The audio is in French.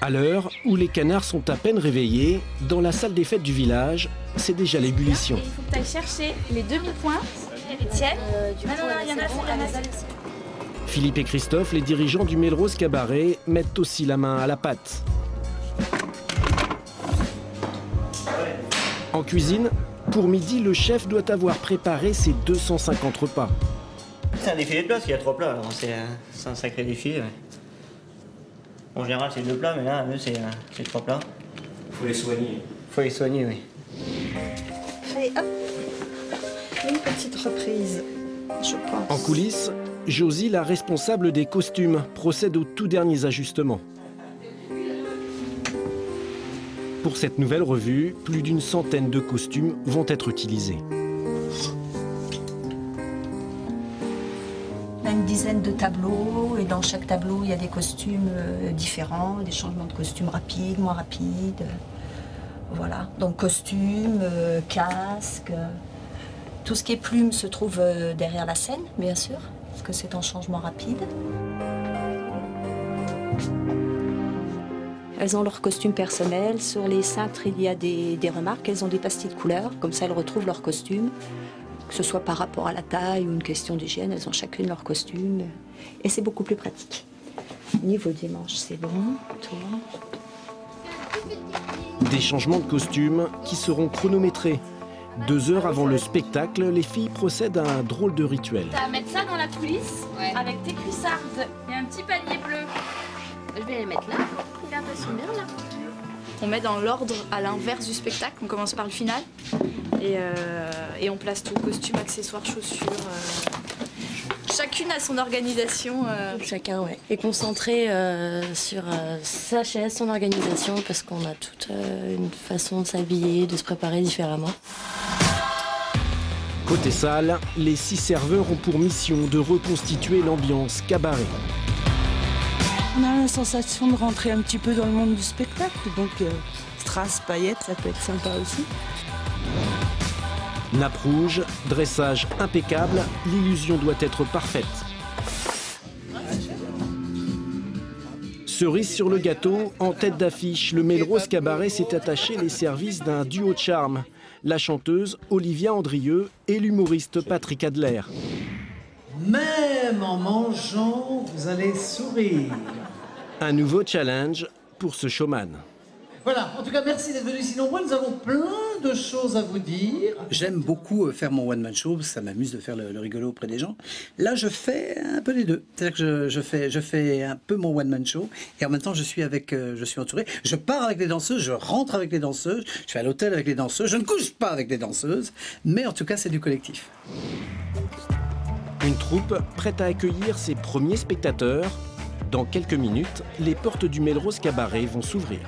À l'heure où les canards sont à peine réveillés, dans la salle des fêtes du village, c'est déjà l'ébullition. Il faut que tu ailles chercher les demi-points, les tiennes. Il y en a. Philippe et Christophe, les dirigeants du Melrose Cabaret, mettent aussi la main à la pâte. En cuisine, pour midi, le chef doit avoir préparé ses 250 repas. C'est un défi des plats, parce qu'il y a 3 plats, alors c'est un sacré défi. Ouais. En général, c'est 2 plats, mais là, c'est 3 plats. Faut les soigner. Faut les soigner, oui. Allez, hop, une petite reprise, je pense. En coulisses, Josie, la responsable des costumes, procède aux tout derniers ajustements. Pour cette nouvelle revue, plus d'une centaine de costumes vont être utilisés. On a une dizaine de tableaux et dans chaque tableau, il y a des costumes différents, des changements de costumes rapides, moins rapides. Voilà, donc costumes, casques, tout ce qui est plumes se trouve derrière la scène, bien sûr, parce que c'est un changement rapide. Elles ont leur costume personnel. Sur les cintres, il y a des remarques. Elles ont des pastilles de couleurs. Comme ça, elles retrouvent leur costume. Que ce soit par rapport à la taille ou une question d'hygiène, elles ont chacune leur costume. Et c'est beaucoup plus pratique. Niveau des manches, c'est bon. Tout. Des changements de costumes qui seront chronométrés. 2 heures avant le spectacle, les filles procèdent à un drôle de rituel. Tu vas mettre ça dans la coulisse avec tes cuissardes et un petit panier bleu. Je vais les mettre là. Regarde, elles sont bien là. On met dans l'ordre à l'inverse du spectacle. On commence par le final. Et on place tout, costume, accessoires, chaussures. Chacune a son organisation. Chacun est concentré sur sa chaise, son organisation, parce qu'on a toute une façon de s'habiller, de se préparer différemment. Côté salle, les 6 serveurs ont pour mission de reconstituer l'ambiance cabaret. On a la sensation de rentrer un petit peu dans le monde du spectacle, donc strass, paillettes, ça peut être sympa aussi. Nappe rouge, dressage impeccable, l'illusion doit être parfaite. Cerise sur le gâteau, en tête d'affiche, le Melrose Cabaret s'est attaché les services d'un duo de charme. La chanteuse Olivia Andrieux et l'humoriste Patrick Adler. Même en mangeant, vous allez sourire. Un nouveau challenge pour ce showman. Voilà, en tout cas, merci d'être venus si nombreux. Nous avons plein de choses à vous dire. J'aime beaucoup faire mon one-man show, ça m'amuse de faire le rigolo auprès des gens. Là, je fais un peu les deux. C'est-à-dire que je fais un peu mon one-man show et en même temps, je suis entouré. Je pars avec les danseuses, je rentre avec les danseuses, je suis à l'hôtel avec les danseuses, je ne couche pas avec les danseuses, mais en tout cas, c'est du collectif. Une troupe prête à accueillir ses premiers spectateurs. Dans quelques minutes, les portes du Melrose Cabaret vont s'ouvrir.